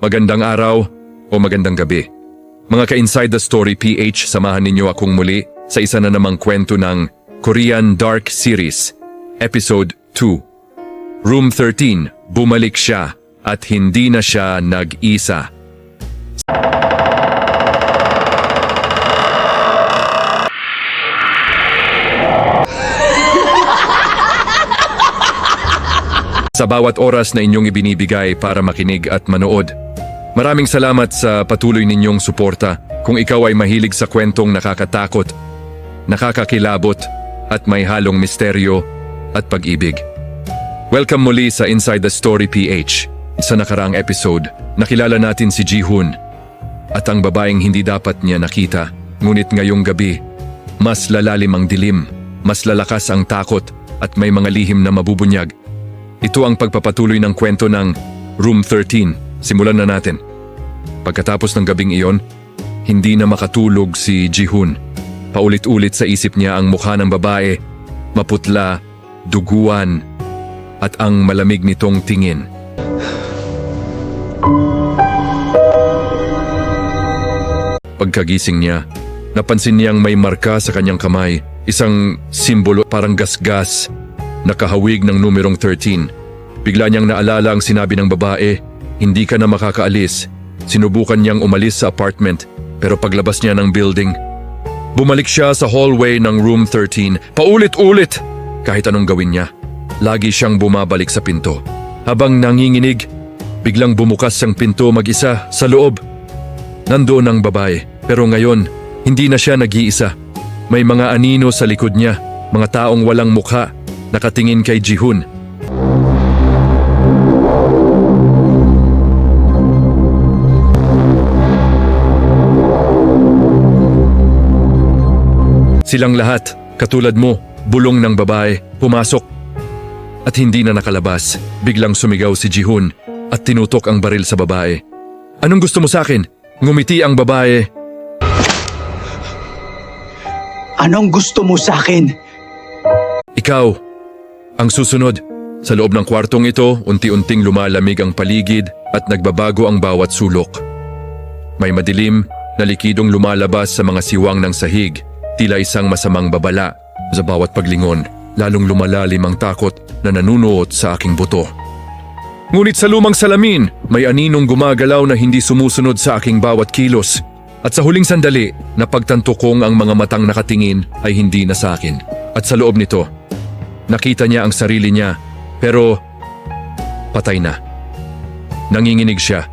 Magandang araw o magandang gabi. Mga ka-Inside the Story PH, samahan ninyo akong muli sa isa na namang kwento ng Korean Dark Series, Episode 2. Room 13, bumalik siya at hindi na siya nag-isa. Sa bawat oras na inyong ibinibigay para makinig at manood, maraming salamat sa patuloy ninyong suporta. Kung ikaw ay mahilig sa kwentong nakakatakot, nakakakilabot at may halong misteryo at pag-ibig. Welcome muli sa Inside the Story PH. Sa nakaraang episode, nakilala natin si Ji-hoon at ang babaeng hindi dapat niya nakita. Ngunit ngayong gabi, mas lalalim ang dilim, mas lalakas ang takot at may mga lihim na mabubunyag. Ito ang pagpapatuloy ng kwento ng Room 13. Simulan na natin. Pagkatapos ng gabing iyon, hindi na makatulog si Ji-hoon. Paulit-ulit sa isip niya ang mukha ng babae, maputla, duguan, at ang malamig nitong tingin. Pagkagising niya, napansin niyang may marka sa kanyang kamay, isang simbolo parang gasgas, nakahawig ng numerong 13. Bigla niyang naalala ang sinabi ng babae, hindi ka na makakaalis. Sinubukan niyang umalis sa apartment, pero paglabas niya ng building, bumalik siya sa hallway ng room 13, paulit-ulit. Kahit anong gawin niya, lagi siyang bumabalik sa pinto. Habang nanginginig, biglang bumukas ang pinto mag-isa sa loob. Nandoon ang babae, pero ngayon, hindi na siya nag-iisa. May mga anino sa likod niya, mga taong walang mukha, nakatingin kay Ji-hoon. Silang lahat, katulad mo, bulong ng babae, pumasok. At hindi na nakalabas, biglang sumigaw si Ji-hoon at tinutok ang baril sa babae. Anong gusto mo sa akin? Ngumiti ang babae. Anong gusto mo sa akin? Ikaw. Ang susunod, sa loob ng kwartong ito, unti-unting lumalamig ang paligid at nagbabago ang bawat sulok. May madilim na likidong lumalabas sa mga siwang ng sahig, tila isang masamang babala. Sa bawat paglingon, lalong lumalalim ang takot na nanunuot sa aking buto. Ngunit sa lumang salamin, may aninong gumagalaw na hindi sumusunod sa aking bawat kilos. At sa huling sandali, napagtanto kong ang mga matang nakatingin ay hindi na sa akin. At sa loob nito, nakita niya ang sarili niya, pero patay na. Nanginginig siya.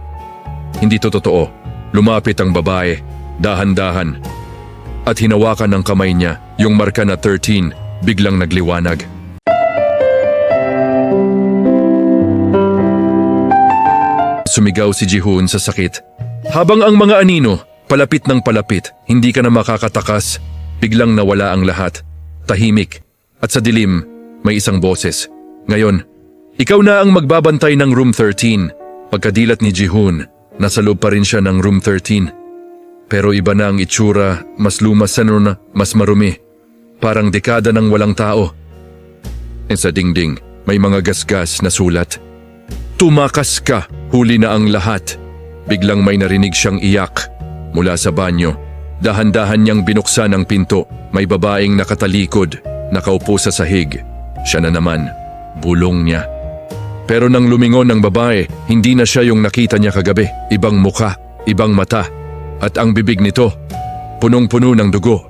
Hindi to totoo. Lumapit ang babae, dahan-dahan. At hinawakan ng kamay niya, yung marka na 13, biglang nagliwanag. Sumigaw si Ji-hoon sa sakit. Habang ang mga anino, palapit ng palapit, hindi ka na makakatakas, biglang nawala ang lahat. Tahimik. At sa dilim, may isang boses. Ngayon, ikaw na ang magbabantay ng room 13. Pagkadilat ni Ji-hoon, nasa loob pa rin siya ng room 13. Pero iba na ang itsura, mas lumasan na, mas marumi. Parang dekada ng walang tao. At sa dingding, may mga gasgas na sulat. Tumakas ka, huli na ang lahat. Biglang may narinig siyang iyak. Mula sa banyo, dahan-dahan niyang binuksan ang pinto. May babaeng nakatalikod, nakaupo sa sahig. Siya na naman, bulong niya. Pero nang lumingon ang babae, hindi na siya yung nakita niya kagabi. Ibang mukha, ibang mata. At ang bibig nito, punong-puno ng dugo.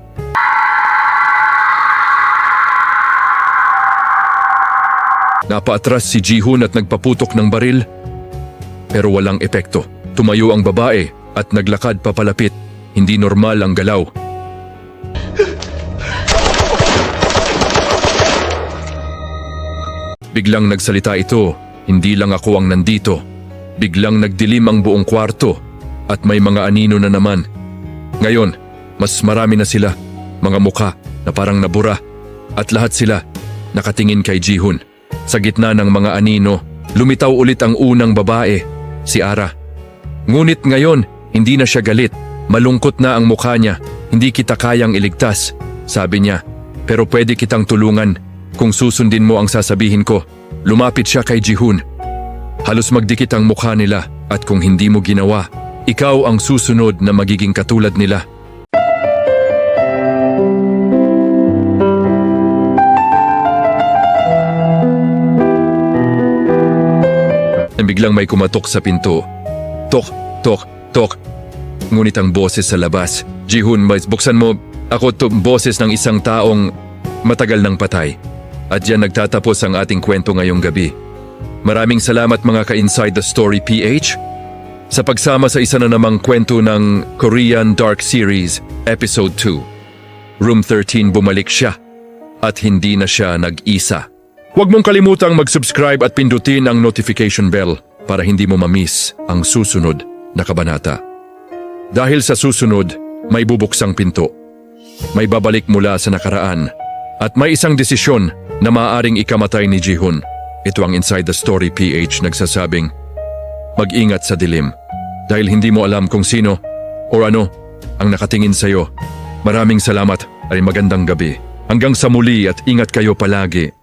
Napaatras si Ji-hoon at nagpaputok ng baril. Pero walang epekto. Tumayo ang babae at naglakad papalapit. Hindi normal ang galaw. Biglang nagsalita ito, hindi lang ako ang nandito. Biglang nagdilim ang buong kwarto at may mga anino na naman. Ngayon, mas marami na sila, mga mukha na parang nabura at lahat sila nakatingin kay Ji-hoon. Sa gitna ng mga anino, lumitaw ulit ang unang babae, si Ara. Ngunit ngayon, hindi na siya galit, malungkot na ang mukha niya. Hindi kita kayang iligtas, sabi niya, pero pwede kitang tulungan kung susundin mo ang sasabihin ko. Lumapit siya kay Ji-hoon. Halos magdikit ang mukha nila At kung hindi mo ginawa, ikaw ang susunod na magiging katulad nila. Biglang may kumatok sa pinto. Tok, tok, tok. Ngunit ang boses sa labas. Ji-hoon, buksan mo. Ako to boses ng isang taong matagal nang patay. At yan nagtatapos ang ating kwento ngayong gabi. Maraming salamat mga ka-Inside the Story PH sa pagsama sa isa na namang kwento ng Korean Dark Series Episode 2. Room 13 bumalik siya at hindi na siya nag-isa. Huwag mong kalimutang mag-subscribe at pindutin ang notification bell para hindi mo ma-miss ang susunod na kabanata. Dahil sa susunod, may bubuksang pinto. May babalik mula sa nakaraan at may isang desisyon na maaaring ikamatay ni Ji-hoon. Ito ang Inside the Story PH nagsasabing, mag-ingat sa dilim dahil hindi mo alam kung sino o ano ang nakatingin sa iyo. Maraming salamat ay magandang gabi. Hanggang sa muli at ingat kayo palagi.